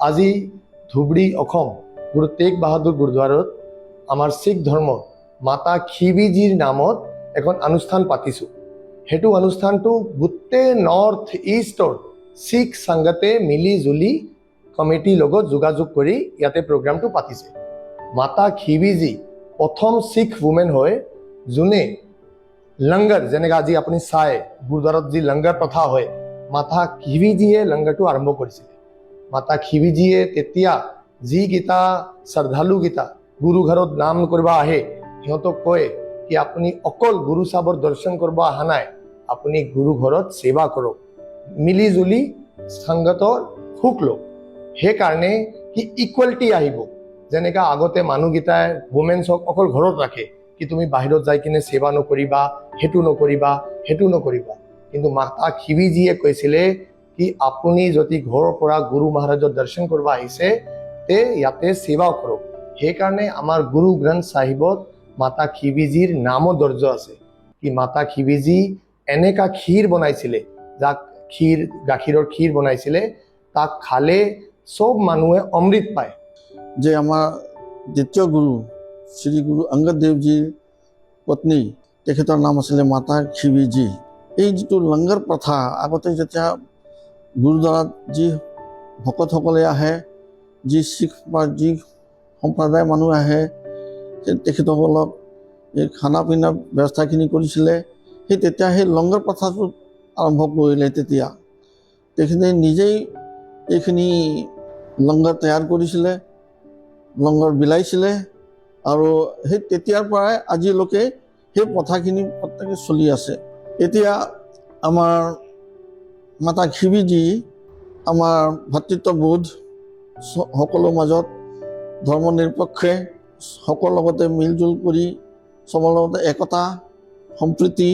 আজি ধুবুৰী অসম গুৰু তেগ বাহাদুৰ গুৰুদ্বাৰত আমাৰ শিখ ধৰ্মৰ মাতা খিবিজিৰ নামত এখন অনুষ্ঠান পাতিছোঁ। সেইটো অনুষ্ঠানটো গোটেই নৰ্থ ইষ্টৰ শিখ সংগতে মিলি জুলি কমিটিৰ লগত যোগাযোগ কৰি ইয়াতে প্ৰগ্ৰামটো পাতিছে। মাতা খিবিজি প্ৰথম শিখ ৱুমেন হয় যোনে লংগৰ, যেনেকৈ আজি আপুনি চাই গুৰুদ্বাৰত যি লংগৰ প্ৰথা হয়, মাতা খিবিজিয়ে লংগৰটো আৰম্ভ কৰিছিলে। মাতা খিবিজিয়ে তেতিয়া যিকেইটা শ্ৰদ্ধালুকেইটা গুৰু ঘৰত নাম কৰিব আহে সিহঁতক কয় কি আপুনি অকল গুৰু চাহাবৰ দৰ্শন কৰিব অহা নাই, আপুনি গুৰু ঘৰত সেৱা কৰক, মিলি জুলি সংগতৰ সুখ লওক। সেইকাৰণে কি ইকুৱেলিটি আহিব। যেনেকৈ আগতে মানুহকেইটাই ৱুমেন্সক অকল ঘৰত ৰাখে কি তুমি বাহিৰত যাই কিনে সেৱা নকৰিবা, সেইটো নকৰিবা, সেইটো নকৰিবা। কিন্তু মাতা খিবিজিয়ে কৈছিলে কি আপুনি যদি ঘৰৰ পৰা গুৰু মহাৰাজৰ দৰ্শন কৰিব আহিছে তে ইয়াতে সেৱা কৰক। সেইকাৰণে আমাৰ গুৰু গ্ৰন্থ চাহিবত মাতা খিবিজিৰ নামো দৰ্জ আছে কি মাতা খিবিজি এনেকা ক্ষীৰ বনাইছিলে, যাক গাখীৰৰ ক্ষীৰ বনাইছিলে, তাক খালে চব মানুহে অমৃত পায়। যে আমাৰ দ্বিতীয় গুৰু শ্ৰী গুৰু অংগদ দেৱজীৰ পত্নী, তেখেতৰ নাম আছিলে মাতা খিবিজি। এই যিটো লংগৰ প্ৰথা, আগতে যেতিয়া গুৰুদ্বাৰত যি ভকতসকলে আহে, যি শিখ বা যি সম্প্ৰদায়ৰ মানুহ আহে, তেখেতসকলক এই খানা পিনা ব্যৱস্থাখিনি কৰিছিলে। তেতিয়া সেই লংগৰ প্ৰথাটো আৰম্ভ কৰিলে। তেতিয়া তেখেতে নিজেই এইখিনি লংগৰ তৈয়াৰ কৰিছিলে, লংগৰ বিলাইছিলে, আৰু সেই তেতিয়াৰ পৰাই আজিলৈকে সেই প্ৰথাখিনি প্ৰত্যেকে চলি আছে। এতিয়া আমাৰ মাতা খিবিজি আমাৰ ভাতৃত্ববোধ, সকলোৰ মাজত ধৰ্ম নিৰপেক্ষে সকলোৰ লগতে মিলজুল কৰি চবৰ লগতে একতা সম্প্ৰীতি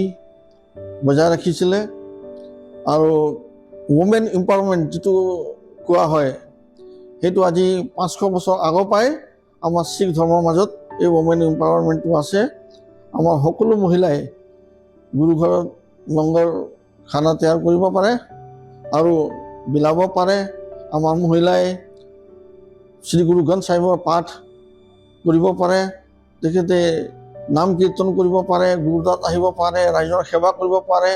বজাই ৰাখিছিলে। আৰু ৱুমেন এম্পাৱাৰমেণ্ট যিটো কোৱা হয়, সেইটো আজি 500 বছৰ আগৰ পৰাই আমাৰ শিখ ধৰ্মৰ মাজত এই ৱুমেন এম্পাৱাৰমেণ্টটো আছে। আমাৰ সকলো মহিলাই গুৰু ঘৰত লংগৰ খানা তৈয়াৰ কৰিব পাৰে আৰু বিলাব পাৰে। আমাৰ মহিলাই শ্ৰী গুৰু গ্ৰন্থ চাহিবৰ পাঠ কৰিব পাৰে, তেখেতে নাম কীৰ্তন কৰিব পাৰে, গুৰুদ্বাৰত আহিব পাৰে, ৰাইজৰ সেৱা কৰিব পাৰে।